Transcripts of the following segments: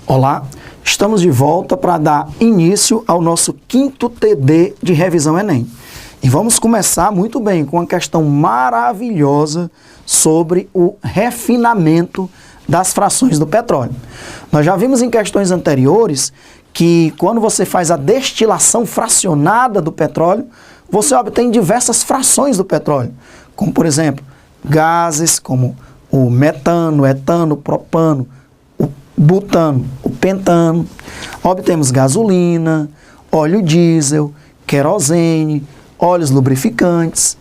Olá, estamos de volta para dar início ao nosso 5º TD de revisão Enem. E vamos começar muito bem com uma questão maravilhosa sobre o refinamento das frações do petróleo. Nós já vimos em questões anteriores que quando você faz a destilação fracionada do petróleo, você obtém diversas frações do petróleo, como por exemplo, gases como o metano, o etano, o propano, butano, o pentano, obtemos gasolina, óleo diesel, querosene, óleos lubrificantes.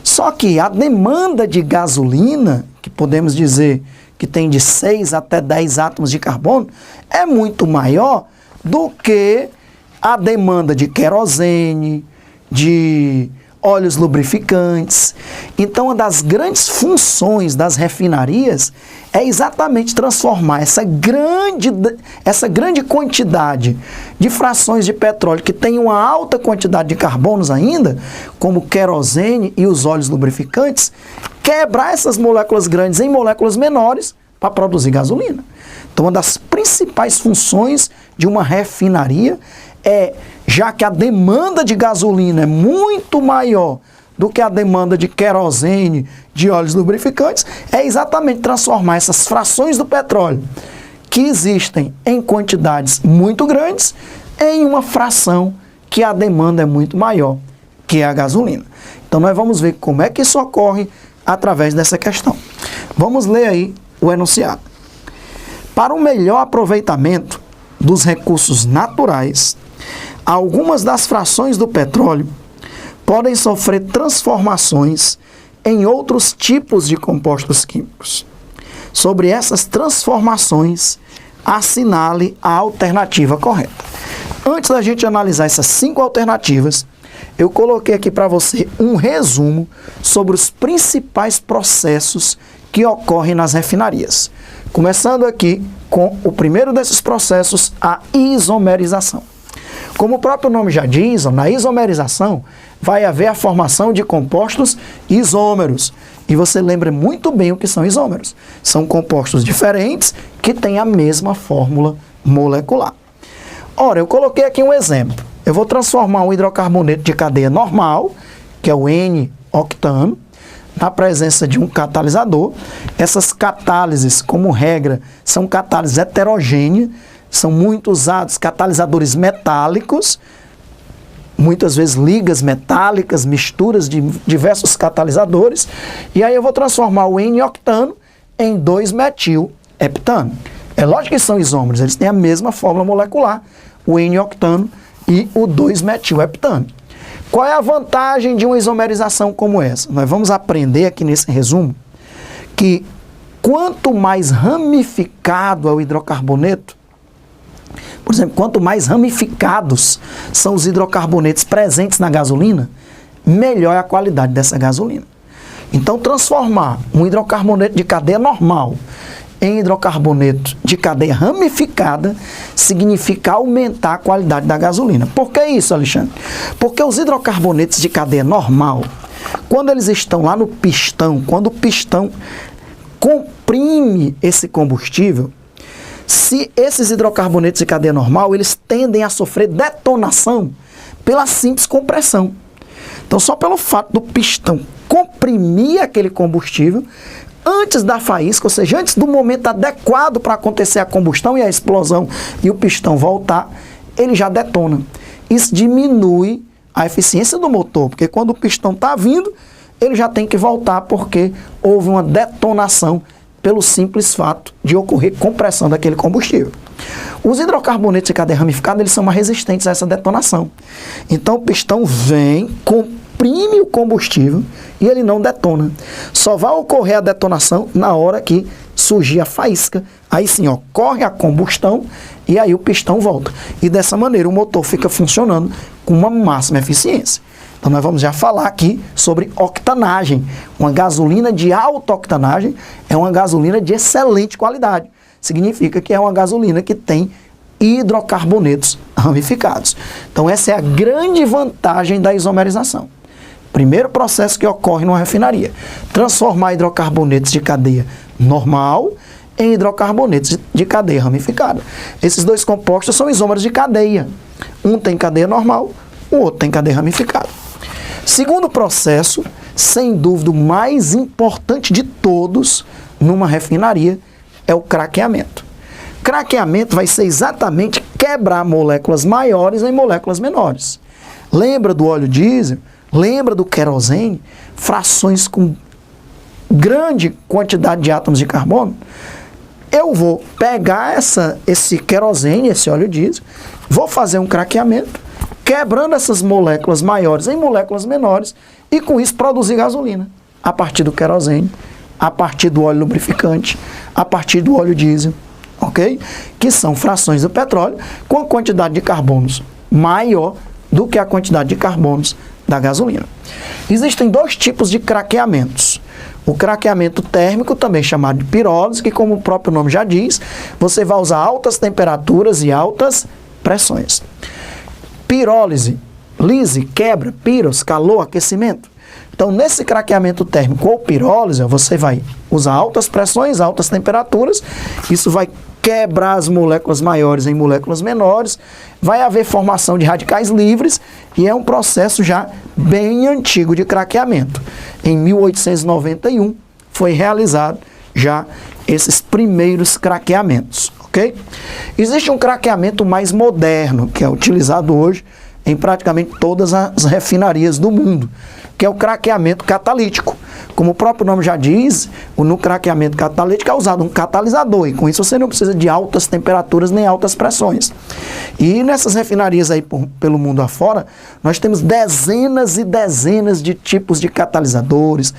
Só que a demanda de gasolina, que podemos dizer que tem de 6 até 10 átomos de carbono, é muito maior do que a demanda de querosene, de óleos lubrificantes. Então, uma das grandes funções das refinarias é exatamente transformar essa grande quantidade de frações de petróleo que tem uma alta quantidade de carbonos ainda, como querosene e os óleos lubrificantes, quebrar essas moléculas grandes em moléculas menores para produzir gasolina. Então, uma das principais funções de uma refinaria é, já que a demanda de gasolina é muito maior do que a demanda de querosene, de óleos lubrificantes, é exatamente transformar essas frações do petróleo que existem em quantidades muito grandes em uma fração que a demanda é muito maior, que é a gasolina. Então nós vamos ver como é que isso ocorre através dessa questão. Vamos ler aí o enunciado. Para o melhor aproveitamento dos recursos naturais, algumas das frações do petróleo podem sofrer transformações em outros tipos de compostos químicos. Sobre essas transformações, assinale a alternativa correta. Antes da gente analisar essas 5 alternativas, eu coloquei aqui para você um resumo sobre os principais processos que ocorrem nas refinarias. Começando aqui com o primeiro desses processos, a isomerização. Como o próprio nome já diz, na isomerização vai haver a formação de compostos isômeros. E você lembra muito bem o que são isômeros. São compostos diferentes que têm a mesma fórmula molecular. Ora, eu coloquei aqui um exemplo. Eu vou transformar um hidrocarboneto de cadeia normal, que é o N-octano, na presença de um catalisador. Essas catálises, como regra, são catálises heterogêneas, são muito usados catalisadores metálicos, muitas vezes ligas metálicas, misturas de diversos catalisadores, e aí eu vou transformar o N-octano em 2-metil-heptano. É lógico que são isômeros, eles têm a mesma fórmula molecular, o N-octano e o 2-metil-heptano. Qual é a vantagem de uma isomerização como essa? Nós vamos aprender aqui nesse resumo que quanto mais ramificado é o hidrocarboneto, por exemplo, quanto mais ramificados são os hidrocarbonetos presentes na gasolina, melhor é a qualidade dessa gasolina. Então, transformar um hidrocarboneto de cadeia normal em hidrocarboneto de cadeia ramificada significa aumentar a qualidade da gasolina. Por que isso, Alexandre? Porque os hidrocarbonetos de cadeia normal, quando eles estão lá no pistão, quando o pistão comprime esse combustível, se esses hidrocarbonetos de cadeia normal, eles tendem a sofrer detonação pela simples compressão. Então, só pelo fato do pistão comprimir aquele combustível, antes da faísca, ou seja, antes do momento adequado para acontecer a combustão e a explosão e o pistão voltar, ele já detona. Isso diminui a eficiência do motor, porque quando o pistão está vindo, ele já tem que voltar porque houve uma detonação pelo simples fato de ocorrer compressão daquele combustível. Os hidrocarbonetos de cadeia ramificada, eles são mais resistentes a essa detonação. Então o pistão vem, comprime o combustível e ele não detona. Só vai ocorrer a detonação na hora que surgir a faísca. Aí sim, ocorre a combustão e aí o pistão volta. E dessa maneira o motor fica funcionando com uma máxima eficiência. Então nós vamos já falar aqui sobre octanagem. Uma gasolina de alta octanagem é uma gasolina de excelente qualidade. Significa que é uma gasolina que tem hidrocarbonetos ramificados. Então essa é a grande vantagem da isomerização. Primeiro processo que ocorre numa refinaria, transformar hidrocarbonetos de cadeia normal em hidrocarbonetos de cadeia ramificada. Esses dois compostos são isômeros de cadeia. Um tem cadeia normal, o outro tem cadeia ramificada. Segundo processo, sem dúvida o mais importante de todos numa refinaria, é o craqueamento. Craqueamento vai ser exatamente quebrar moléculas maiores em moléculas menores. Lembra do óleo diesel? Lembra do querosene? Frações com grande quantidade de átomos de carbono? Eu vou pegar esse querosene, esse óleo diesel, vou fazer um craqueamento, quebrando essas moléculas maiores em moléculas menores e com isso produzir gasolina a partir do querosene, a partir do óleo lubrificante, a partir do óleo diesel, ok? Que são frações do petróleo com a quantidade de carbonos maior do que a quantidade de carbonos da gasolina. Existem dois tipos de craqueamentos. O craqueamento térmico, também chamado de pirólise, que como o próprio nome já diz, você vai usar altas temperaturas e altas pressões. Pirólise, lise, quebra, piros, calor, aquecimento. Então, nesse craqueamento térmico ou pirólise, você vai usar altas pressões, altas temperaturas, isso vai quebrar as moléculas maiores em moléculas menores, vai haver formação de radicais livres e é um processo já bem antigo de craqueamento. Em 1891 foi realizado já esses primeiros craqueamentos, ok? Existe um craqueamento mais moderno, que é utilizado hoje em praticamente todas as refinarias do mundo, que é o craqueamento catalítico. Como o próprio nome já diz, no craqueamento catalítico é usado um catalisador, e com isso você não precisa de altas temperaturas nem altas pressões. E nessas refinarias aí pelo mundo afora, nós temos dezenas e dezenas de tipos de catalisadores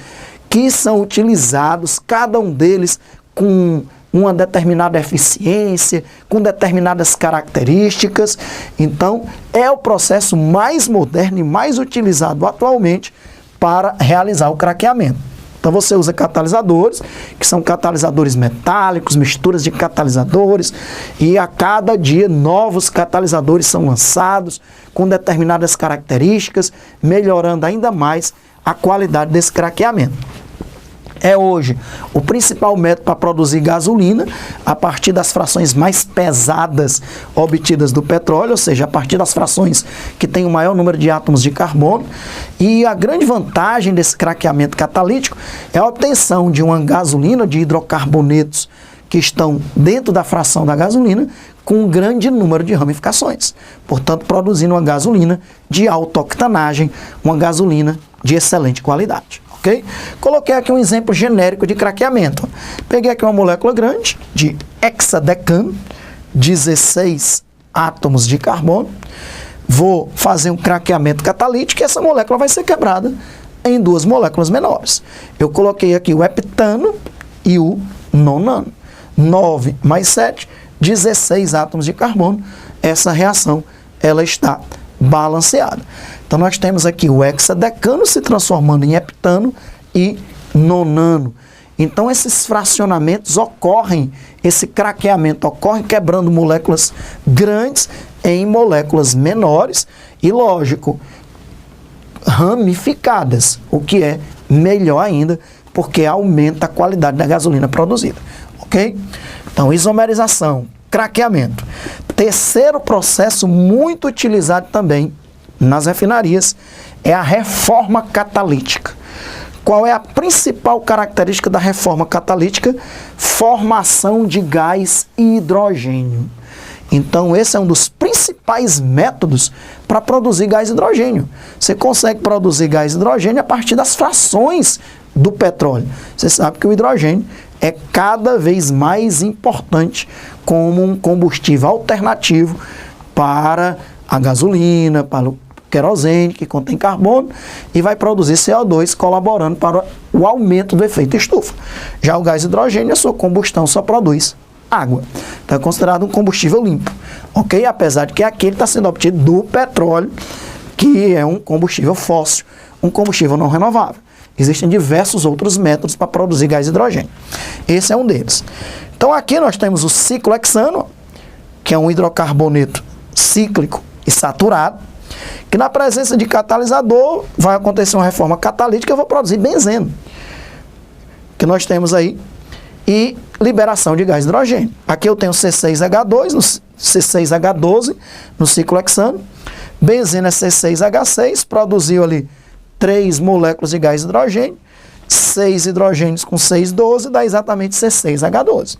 que são utilizados, cada um deles com uma determinada eficiência, com determinadas características. Então, é o processo mais moderno e mais utilizado atualmente para realizar o craqueamento. Então, você usa catalisadores, que são catalisadores metálicos, misturas de catalisadores, e a cada dia novos catalisadores são lançados com determinadas características, melhorando ainda mais a qualidade desse craqueamento. É hoje o principal método para produzir gasolina a partir das frações mais pesadas obtidas do petróleo, ou seja, a partir das frações que têm o maior número de átomos de carbono. E a grande vantagem desse craqueamento catalítico é a obtenção de uma gasolina de hidrocarbonetos que estão dentro da fração da gasolina com um grande número de ramificações. Portanto, produzindo uma gasolina de alta octanagem, uma gasolina de excelente qualidade. Okay? Coloquei aqui um exemplo genérico de craqueamento. Peguei aqui uma molécula grande de hexadecano, 16 átomos de carbono. Vou fazer um craqueamento catalítico e essa molécula vai ser quebrada em duas moléculas menores. Eu coloquei aqui o heptano e o nonano. 9 mais 7, 16 átomos de carbono. Essa reação ela está balanceada. Então, nós temos aqui o hexadecano se transformando em heptano e nonano. Então, esses fracionamentos ocorrem, esse craqueamento ocorre quebrando moléculas grandes em moléculas menores e, lógico, ramificadas, o que é melhor ainda, porque aumenta a qualidade da gasolina produzida. Ok? Então, isomerização, craqueamento. Terceiro processo muito utilizado também nas refinarias é a reforma catalítica. Qual é a principal característica da reforma catalítica? Formação de gás hidrogênio. Então, esse é um dos principais métodos para produzir gás hidrogênio. Você consegue produzir gás hidrogênio a partir das frações do petróleo. Você sabe que o hidrogênio é cada vez mais importante como um combustível alternativo para a gasolina, para o querosene, que contém carbono, e vai produzir CO2, colaborando para o aumento do efeito estufa. Já o gás hidrogênio, a sua combustão só produz água. Então é considerado um combustível limpo, ok? Apesar de que aquele está sendo obtido do petróleo, que é um combustível fóssil, um combustível não renovável. Existem diversos outros métodos para produzir gás hidrogênio. Esse é um deles. Então aqui nós temos o ciclo hexano, que é um hidrocarboneto cíclico e saturado, que na presença de catalisador vai acontecer uma reforma catalítica, eu vou produzir benzeno, que nós temos aí, e liberação de gás hidrogênio. Aqui eu tenho C6H2, C6H12 no ciclo hexano, benzeno é C6H6, produziu ali 3 moléculas de gás hidrogênio, 6 hidrogênios com 6,12 dá exatamente C6H12.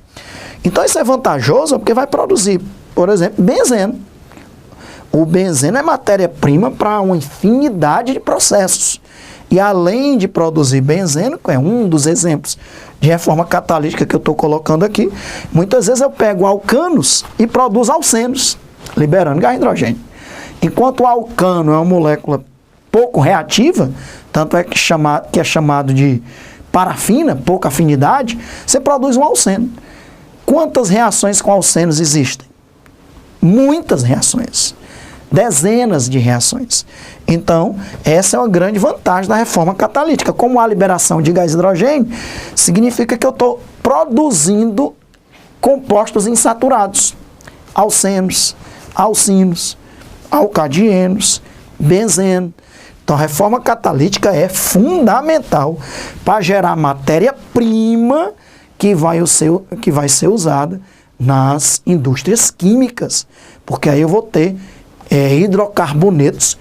Então isso é vantajoso porque vai produzir, por exemplo, benzeno. O benzeno é matéria-prima para uma infinidade de processos. E além de produzir benzeno, que é um dos exemplos de reforma catalítica que eu estou colocando aqui, muitas vezes eu pego alcanos e produzo alcenos, liberando gás hidrogênio. Enquanto o alcano é uma molécula pouco reativa, tanto é que é chamado de parafina, pouca afinidade, você produz um alceno. Quantas reações com alcenos existem? Muitas reações. Dezenas de reações. Então, essa é uma grande vantagem da reforma catalítica. Como há liberação de gás hidrogênio, significa que eu estou produzindo compostos insaturados. Alcenos, alcinos, alcadienos, benzeno. Então, a reforma catalítica é fundamental para gerar matéria-prima que vai ser usada nas indústrias químicas. Porque aí eu vou ter hidrocarbonetos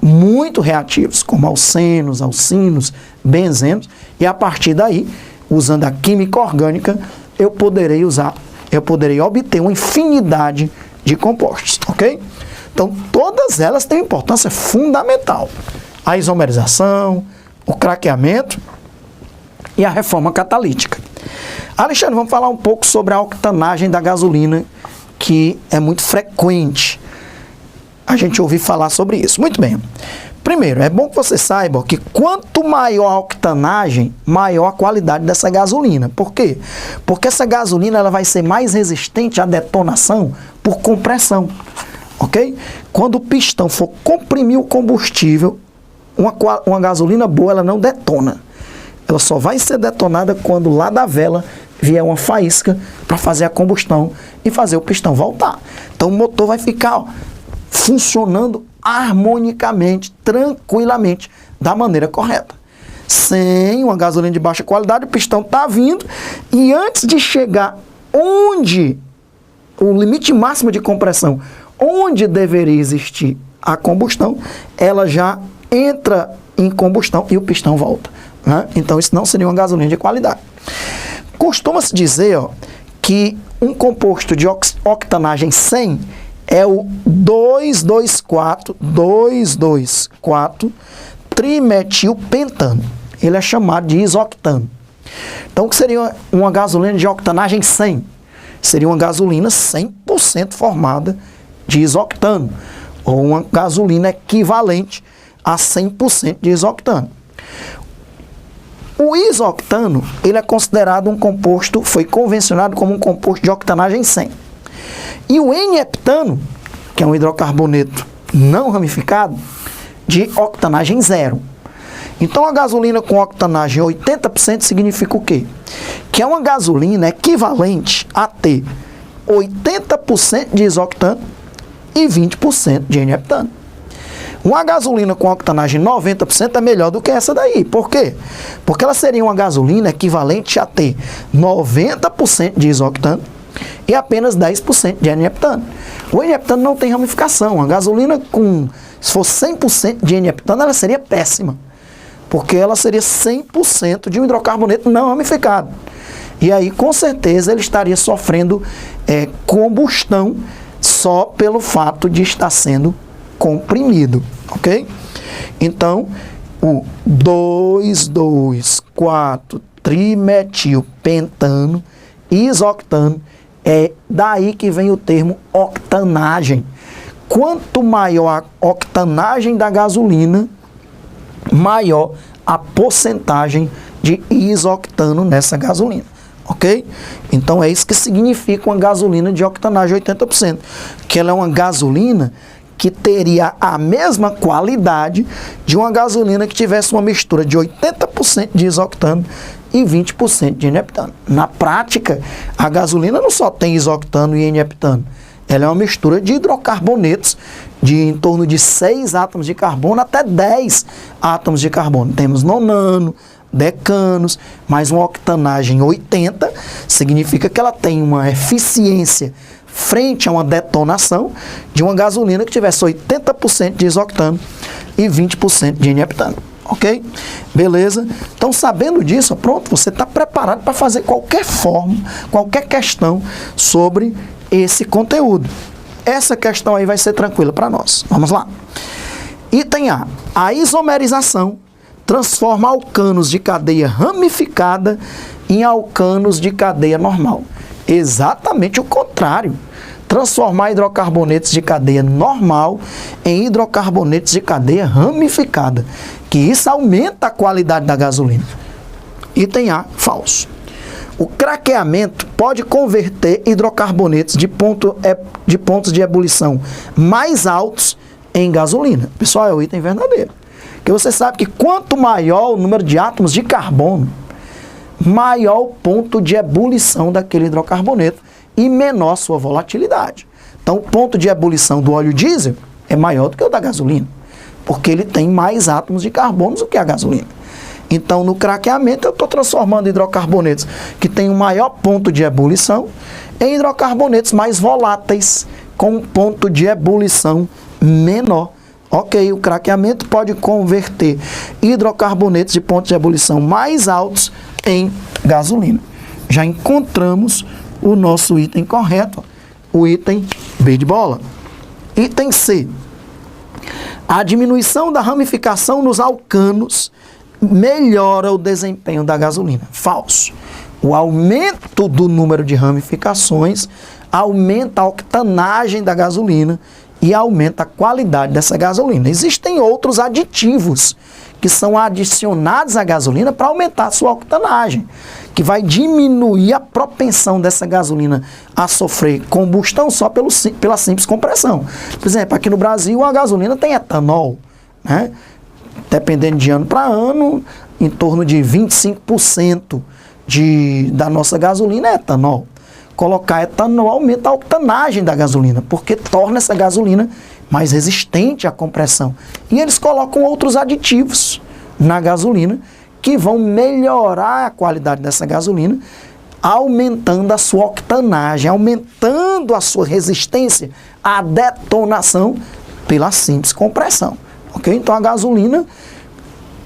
muito reativos, como alcenos, alcinos, benzenos, e a partir daí, usando a química orgânica, eu poderei obter uma infinidade de compostos, ok? Então, todas elas têm importância fundamental. A isomerização, o craqueamento e a reforma catalítica. Alexandre, vamos falar um pouco sobre a octanagem da gasolina, que é muito frequente a gente ouvir falar sobre isso. Muito bem. Primeiro, é bom que você saiba que quanto maior a octanagem, maior a qualidade dessa gasolina. Por quê? Porque essa gasolina ela vai ser mais resistente à detonação por compressão. Ok? Quando o pistão for comprimir o combustível, uma gasolina boa ela não detona. Ela só vai ser detonada quando lá da vela vier uma faísca para fazer a combustão e fazer o pistão voltar. Então o motor vai ficar funcionando harmonicamente, tranquilamente, da maneira correta. Sem uma gasolina de baixa qualidade, o pistão está vindo e antes de chegar onde o limite máximo de compressão, onde deveria existir a combustão, ela já entra em combustão e o pistão volta. Né? Então isso não seria uma gasolina de qualidade. Costuma-se dizer que um composto de octanagem 100 é o 2,2,4-trimetilpentano. Ele é chamado de isoctano. Então, o que seria uma gasolina de octanagem 100? Seria uma gasolina 100% formada de isoctano, ou uma gasolina equivalente a 100% de isoctano. O isoctano, ele é considerado um composto, foi convencionado como um composto de octanagem 100. E o N-heptano, que é um hidrocarboneto não ramificado, de octanagem 0. Então, a gasolina com octanagem 80% significa o quê? Que é uma gasolina equivalente a ter 80% de isoctano e 20% de N-heptano. Uma gasolina com octanagem 90% é melhor do que essa daí. Por quê? Porque ela seria uma gasolina equivalente a ter 90% de isoctano e apenas 10% de N-heptano. O N-heptano não tem ramificação. A gasolina se for 100% de N-heptano, ela seria péssima. Porque ela seria 100% de um hidrocarboneto não ramificado. E aí, com certeza, ele estaria sofrendo combustão só pelo fato de estar sendo comprimido, ok? Então, o 2,2,4-trimetilpentano isoctano é daí que vem o termo octanagem. Quanto maior a octanagem da gasolina, maior a porcentagem de isoctano nessa gasolina, ok? Então é isso que significa uma gasolina de octanagem 80%, que ela é uma gasolina que teria a mesma qualidade de uma gasolina que tivesse uma mistura de 80% de isoctano e 20% de N-heptano. Na prática, a gasolina não só tem isoctano e N-heptano, Ela é uma mistura de hidrocarbonetos de em torno de 6 átomos de carbono até 10 átomos de carbono. Temos nonano, decanos, mais uma octanagem 80, significa que ela tem uma eficiência frente a uma detonação de uma gasolina que tivesse 80% de isoctano e 20% de N-heptano. Ok? Beleza? Então, sabendo disso, pronto, você está preparado para fazer qualquer forma, qualquer questão sobre esse conteúdo. Essa questão aí vai ser tranquila para nós. Vamos lá. Item A. A isomerização transforma alcanos de cadeia ramificada em alcanos de cadeia normal. Exatamente o contrário. Transformar hidrocarbonetos de cadeia normal em hidrocarbonetos de cadeia ramificada, que isso aumenta a qualidade da gasolina. Item A, falso. O craqueamento pode converter hidrocarbonetos de pontos de ebulição mais altos em gasolina. Pessoal, é o item verdadeiro. Porque você sabe que quanto maior o número de átomos de carbono, maior o ponto de ebulição daquele hidrocarboneto e menor sua volatilidade. Então, o ponto de ebulição do óleo diesel é maior do que o da gasolina, porque ele tem mais átomos de carbono do que a gasolina. Então, no craqueamento, eu estou transformando hidrocarbonetos que têm um maior ponto de ebulição em hidrocarbonetos mais voláteis, com um ponto de ebulição menor. Ok, o craqueamento pode converter hidrocarbonetos de pontos de ebulição mais altos em gasolina. Já encontramos o nosso item correto, o item B de bola. Item C. A diminuição da ramificação nos alcanos melhora o desempenho da gasolina. Falso. O aumento do número de ramificações aumenta a octanagem da gasolina e aumenta a qualidade dessa gasolina. Existem outros aditivos que são adicionados à gasolina para aumentar a sua octanagem, que vai diminuir a propensão dessa gasolina a sofrer combustão só pela simples compressão. Por exemplo, aqui no Brasil a gasolina tem etanol, né? Dependendo de ano para ano, em torno de 25% da nossa gasolina é etanol. Colocar etanol aumenta a octanagem da gasolina, porque torna essa gasolina mais resistente à compressão. E eles colocam outros aditivos na gasolina que vão melhorar a qualidade dessa gasolina, aumentando a sua octanagem, aumentando a sua resistência à detonação pela simples compressão. Ok? Então a gasolina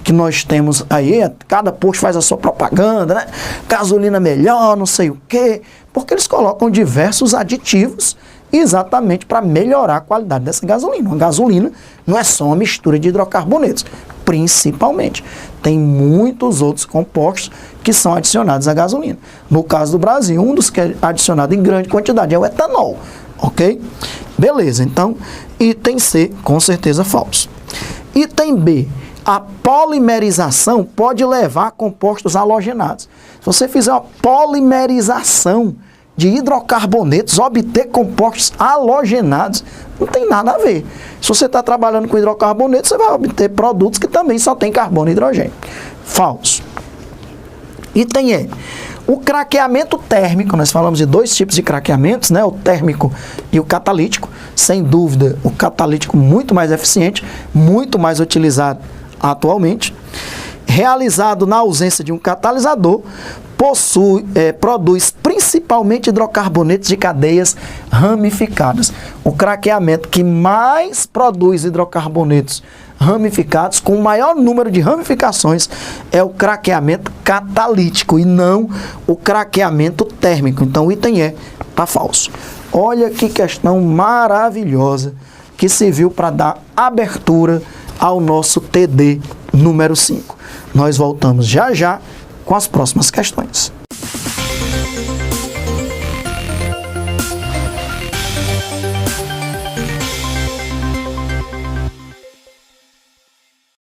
que nós temos aí, cada posto faz a sua propaganda, né? Gasolina melhor, não sei o quê, porque eles colocam diversos aditivos exatamente para melhorar a qualidade dessa gasolina. Uma gasolina não é só uma mistura de hidrocarbonetos, principalmente. Tem muitos outros compostos que são adicionados à gasolina. No caso do Brasil, um dos que é adicionado em grande quantidade é o etanol, ok? Beleza, então, item C, com certeza falso. Item B. A polimerização pode levar a compostos halogenados. Se você fizer uma polimerização de hidrocarbonetos, obter compostos halogenados, não tem nada a ver. Se você está trabalhando com hidrocarbonetos, você vai obter produtos que também só tem carbono e hidrogênio. Falso. Item E. O craqueamento térmico, nós falamos de dois tipos de craqueamentos, né? O térmico e o catalítico. Sem dúvida, o catalítico muito mais eficiente, muito mais utilizado atualmente. Realizado na ausência de um catalisador, produz principalmente hidrocarbonetos de cadeias ramificadas. O craqueamento que mais produz hidrocarbonetos ramificados, com o maior número de ramificações, é o craqueamento catalítico e não o craqueamento térmico. Então o item E está falso. Olha que questão maravilhosa que serviu para dar abertura ao nosso TD número 5. Nós voltamos já já com as próximas questões.